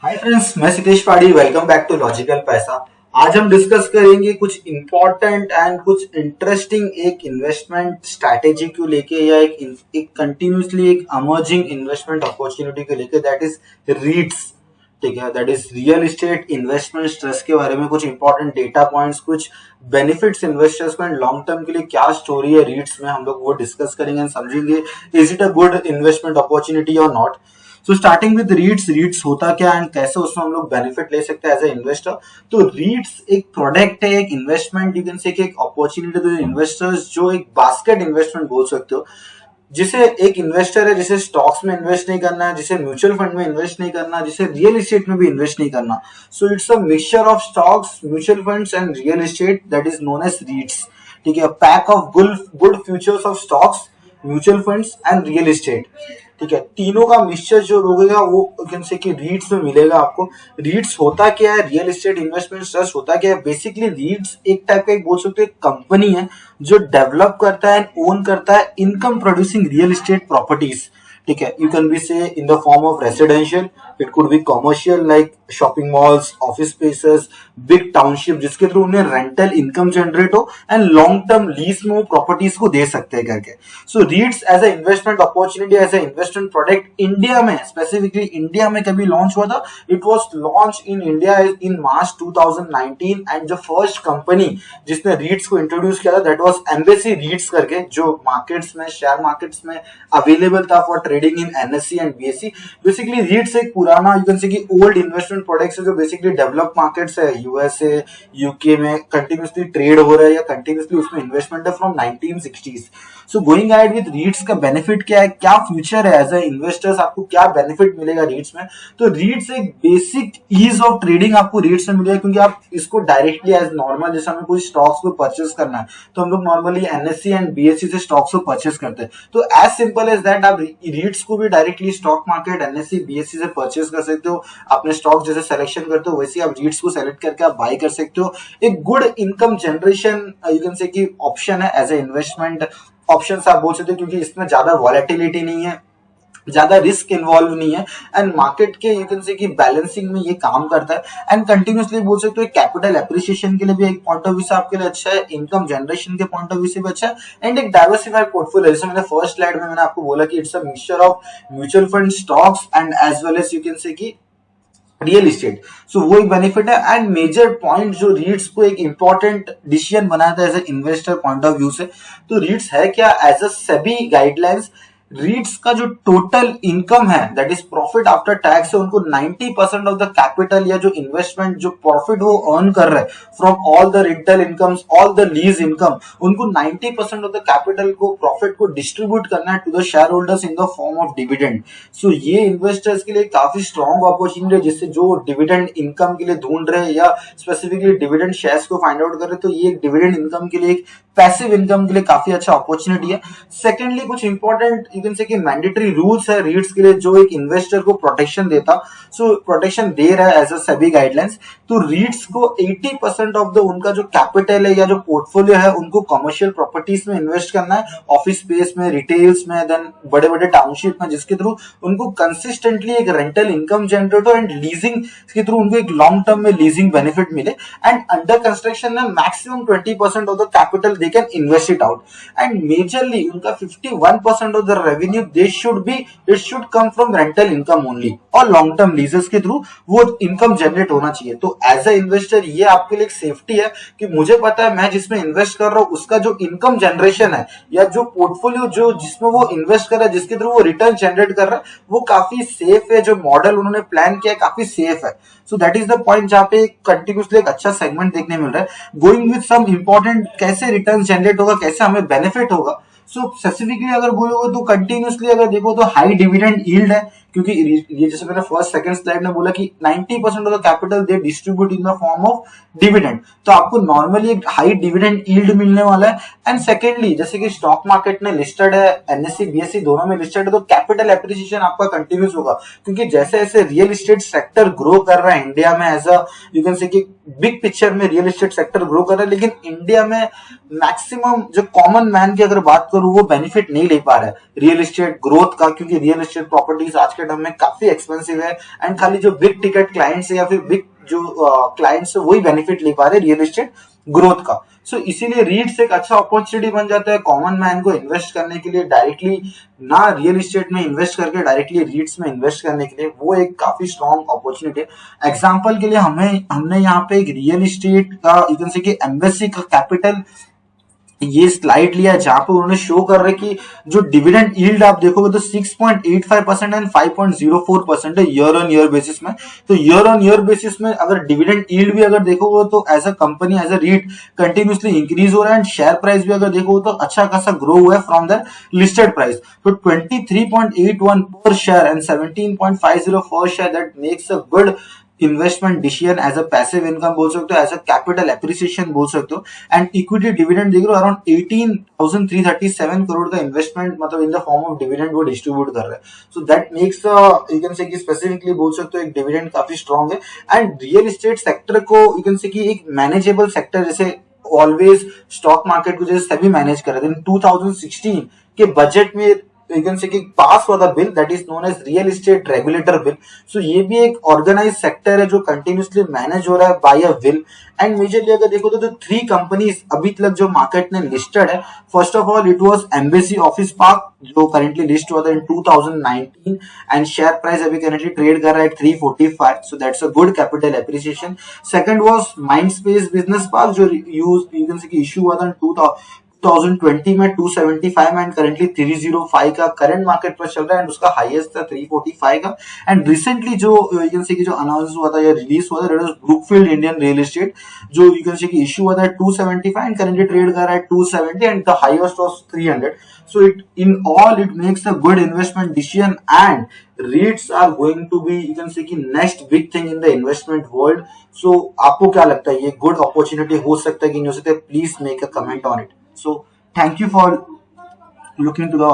Hi friends, मैं सितेश पाड़ी। Welcome back to logical पैसा। आज हम डिस्कस करेंगे कुछ इंपॉर्टेंट एंड कुछ इंटरेस्टिंग एक इन्वेस्टमेंट स्ट्रैटेजी को लेके या एक कंटिन्यूसली एक अमर्जिंग इन्वेस्टमेंट अपॉर्चुनिटी को लेके, दैट इज रीट्स। ठीक है, that is real estate investment trust के बारे में कुछ इंपॉर्टेंट डेटा पॉइंट्स, कुछ बेनिफिट्स इन्वेस्टर्स को एंड लॉन्ग टर्म के लिए क्या स्टोरी है रीट्स में, हम लोग वो डिस्कस करेंगे एंड समझेंगे is it a good investment opportunity और not. So starting with REITs होता क्या एंड कैसे उसमें हम लोग बेनिफिट ले सकते हैं एज ए इन्वेस्टर। तो रीट्स एक प्रोडक्ट है, एक इन्वेस्टमेंट, यू कैन से एक अपॉर्चुनिटी टू इन्वेस्टर्स, जो एक बास्केट इन्वेस्टमेंट बोल सकते हो, जिसे एक इन्वेस्टर है जिसे स्टॉक्स में इन्वेस्ट नहीं करना है, जिसे म्यूचुअल फंड में इन्वेस्ट नहीं करना, जिसे रियल एस्टेट में भी इन्वेस्ट नहीं करना। So it's a mixture of stocks, mutual funds and real estate, that is known as REITs. ठीक है, pack of good futures of stocks, mutual funds and real estate. ठीक है, तीनों का मिक्सचर जो होगा वो कैन से कि रीट्स में मिलेगा आपको। रीट्स होता क्या है, रियल एस्टेट इन्वेस्टमेंट ट्रस्ट होता क्या है? बेसिकली रीट्स एक टाइप का, एक बोल सकते हैं, कंपनी है जो डेवलप करता है, ओन करता है income producing real estate properties. ठीक है, you can be say in the form of residential, it could be commercial like shopping malls, office spaces, big township, जिसके थ्रू उन्हें रेंटल इनकम जनरेट हो and long term lease में वो properties को दे सकते हैं करके। So REITs as a investment opportunity, as a investment product India में, स्पेसिफिकली इंडिया में कभी लॉन्च हुआ था। It was launch in India in March 2019 and जो फर्स्ट कंपनी जिसने रीट्स को इंट्रोड्यूस किया था दैट वॉज एम्बेसी रीट्स करके, जो मार्केट्स में, शेयर मार्केट्स में अवेलेबल था for trading in NSC and BSc. Basically रीट्स एक पुराना, यू कैन से कि ओल्ड इन्वेस्टमेंट प्रोडक्ट्स है जो बेसिकली डेवलप मार्केट्स है, यूएसए, यूके में कंटिन्यूसली ट्रेड हो रहा है या कंटिन्यूसली उसमें इन्वेस्टमेंट है from 1960s। So going ahead with रीट्स का बेनिफिट क्या है, क्या फ्यूचर है एज ए इन्वेस्टर्स, आपको क्या बेनिफिट मिलेगा रीट्स में? तो रीट्स एक बेसिक ईज ऑफ ट्रेडिंग आपको रीट्स में मिलेगा, क्योंकि आप इसको डायरेक्टली एज नॉर्मल, जैसे हमें कोई स्टॉक्स को परचेस करना है तो हम लोग नॉर्मली एनएससी एंड बीएससी से स्टॉक्स को परचेस करते हैं। तो एज सिंपल एज दैट, आप रीट्स को भी directly stock market NSC BSc से परचेस कर सकते हो। अपने स्टॉक जैसे सिलेक्शन करते हो वैसे आप रीट्स को सेलेक्ट करके आप बाय कर सकते हो। एक good income generation, you can say कि ऑप्शन है एज ए इन्वेस्टमेंट ऑप्शन आप बोल सकते हो, क्योंकि इसमें ज्यादा वॉलेटिलिटी नहीं है, ज्यादा रिस्क इन्वॉल्व नहीं है एंड मार्केट के, यू कैन से कि बैलेंसिंग में ये काम करता है एंड कंटिन्यूसली बोल सकते हो कैपिटल एप्रिसिएशन के लिए भी एक पॉइंट ऑफ व्यू से आपके लिए अच्छा है, इनकम जनरेशन के पॉइंट ऑफ व्यू से भी अच्छा है एंड एक डाइवर्सिफाइड पोर्टफोलियो, जैसे मैंने फर्स्ट स्लाइड में मैंने आपको बोला कि it's a mixture of mutual fund, stocks and as well as you can say कि रियल एस्टेट। सो वो एक बेनिफिट है एंड मेजर पॉइंट जो रीट्स को एक इंपॉर्टेंट डिसीजन बनाया था as a investor point of view से। तो रीट्स है क्या? As a SEBI guidelines, REITs का जो टोटल इनकम है that is profit after tax है, उनको 90% ऑफ द कैपिटल या जो इन्वेस्टमेंट जो प्रॉफिट वो अर्न कर रहे हैं from all the rental incomes, all the lease income, उनको 90% ऑफ द कैपिटल को, प्रॉफिट को डिस्ट्रीब्यूट करना है to the shareholders in the form of dividend. So ये इन्वेस्टर्स के लिए काफी स्ट्रॉन्ग अपॉर्चुनिटी है, जिससे जो डिविडेंड इनकम के लिए ढूंढ रहे हैं या स्पेसिफिकली डिविडेंड शेयर्स को फाइंड आउट कर रहे हैं, तो ये एक डिविडेंड इनकम के लिए, एक पैसिव इनकम के लिए काफी अच्छा अपॉर्चुनिटी है। सेकेंडली, कुछ इंपॉर्टेंट यू कैन से कि मैंडेटरी रूल्स है रीट्स के लिए जो एक इन्वेस्टर को प्रोटेक्शन देता। सो प्रोटेक्शन दे रहा है एज अ सेबी गाइडलाइंस। तो रीट्स को 80% ऑफ द उनका जो कैपिटल है या जो पोर्टफोलियो है उनको कमर्शियल प्रॉपर्टीज में इन्वेस्ट करना है, ऑफिस स्पेस में, रिटेल्स में, देन बड़े बड़े टाउनशिप में, जिसके थ्रू उनको कंसिस्टेंटली एक रेंटल इनकम जनरेट हो एंड लीजिंग के थ्रू उनको एक लॉन्ग टर्म में लीजिंग बेनिफिट मिले एंड अंडर कंस्ट्रक्शन में maximum 20% of the capital they can invest it out and majorly उनका 51% of the revenue they should be, it should come from rental income only और long term leases के through वो income generate होना चाहिए। तो as a investor ये आपके लिए एक सेफ्टी है कि मुझे पता है मैं जिसमें इन्वेस्ट कर रहा हूँ उसका जो इनकम जनरेशन है या जो पोर्टफोलियो जो जिसमें वो इन्वेस्ट कर रहा है, जिसके थ्रू वो रिटर्न जनरेट कर रहा है, वो काफी सेफ है, जो मॉडल उन्होंने प्लान किया है काफी सेफ है। So that is the point जहां पे कंटिन्यूसली एक अच्छा सेगमेंट देखने मिल रहा है। गोइंग विद सम इंपॉर्टेंट, कैसे रिटर्न जनरेट होगा, कैसे हमें बेनिफिट होगा। सो स्पेसिफिकली अगर बोलोगे तो कंटिन्यूसली अगर देखो तो हाई डिविडेंड यील्ड है, क्योंकि ये जैसे मैंने फर्स्ट सेकंड स्लाइड में बोला कि 90% of the capital they distribute in the form of dividend, तो आपको नॉर्मली एक हाई डिविडेंड यील्ड मिलने वाला है। एंड सेकेंडली, जैसे कि स्टॉक मार्केट में लिस्टेड है, एनएससी बीएससी दोनों में लिस्टेड है, तो कैपिटल एप्रिसिएशन आपका कंटिन्यूस होगा, क्योंकि जैसे जैसे रियल एस्टेट सेक्टर ग्रो कर रहा है इंडिया में, as a you can say कि बिग पिक्चर में रियल एस्टेट सेक्टर ग्रो कर रहा है, लेकिन इंडिया में मैक्सिमम जो कॉमन मैन की अगर बात करूं वो बेनिफिट नहीं ले पा रहा है रियल एस्टेट ग्रोथ का, क्योंकि रियल एस्टेट प्रॉपर्टीज आज के टर्म में काफी एक्सपेंसिव है एंड खाली जो बिग टिकट क्लाइंट्स है या फिर बिग जो क्लाइंट्स है वही बेनिफिट ले पा रहे रियल एस्टेट ग्रोथ का। सो इसीलिए रीट्स एक अच्छा अपॉर्चुनिटी बन जाता है कॉमन मैन को इन्वेस्ट करने के लिए, डायरेक्टली ना रियल एस्टेट में इन्वेस्ट करके डायरेक्टली रीट्स में इन्वेस्ट करने के लिए, वो एक काफी स्ट्रॉन्ग अपॉर्चुनिटी है। एग्जांपल के लिए हमने यहाँ पे एक रियल एस्टेट का यू कैन से कि एम्बेसी का कैपिटल ये स्लाइड लिया जहां पर उन्होंने शो कर रहे कि जो डिविडेंड यील्ड आप देखोगे तो 6.85% एंड 5.04% है ईयर ऑन ईयर बेसिस में। तो ईयर ऑन ईयर बेसिस में अगर डिविडेंड यील्ड भी अगर देखोगे तो as a company as a REIT continuously increase हो रहा है एंड शेयर प्राइस भी अगर देखोगे तो अच्छा खासा ग्रो हुआ है फ्रॉम द लिस्टेड प्राइस। तो 23.81 पर शेयर एंड 17.50 पर share, that makes a good investment decision as a passive income बोल सकते हो, एज अ कैपिटल एप्रिसिएशन बोल सकते हो। एंड इक्विटी डिविडेंड देख रहे हो अराउंड 18,337 करोड़ का इन्वेस्टमेंट मतलब इन द फॉर्म ऑफ डिविडेंड वो डिस्ट्रीब्यूट कर रहे हैं। So that makes you can say कि स्पेसिफिकली बोल सकते हो एक डिविडेंड काफी स्ट्रॉन्ग है। एंड रियल एस्टेट सेक्टर को यू कैन से कि एक मैनेजेबल सेक्टर जैसे ऑलवेज स्टॉक मार्केट को जैसे सभी मैनेज कर रहे थे, 2016 के बजट में यू कैन से कि पास हुआ था bill that is known as real estate regulator bill. So ये भी एक ऑर्गेनाइज सेक्टर है जो कंटिन्यूसली मैनेज हो रहा है by a bill. And majorly अगर देखो तो 3 कंपनीज अभी तक जो मार्केट में लिस्टेड है, first of all it was embassy office park जो करेंटली लिस्ट हुआ था इन 2019 एंड शेयर प्राइस अभी करेंटली ट्रेड कर रहा है 345, so that's a good capital appreciation. Second was Mindspace business park जो यू कैन से कि इशू हुआ था 2020 में 275 में एंड करेंटली 305 का करंट मार्केट पर चल रहा है एंड उसका हाईएस्ट था 345 का। एंड रिसेंटली जो यू कैन से कि जो अनाउंस हुआ था या रिलीज हुआ था that was Brookfield Indian real estate जो यू कैन से कि इशू हुआ था 275 एंड करेंटली ट्रेड कर रहा है 270 and the highest was 300। So it in all it makes a good investment decision and REITs are going to be you can say कि next big thing in the investment world. So आपको क्या लगता है ये good opportunity हो सकता है कि नहीं हो सकता है? Please make a comment on it. So thank you for looking to the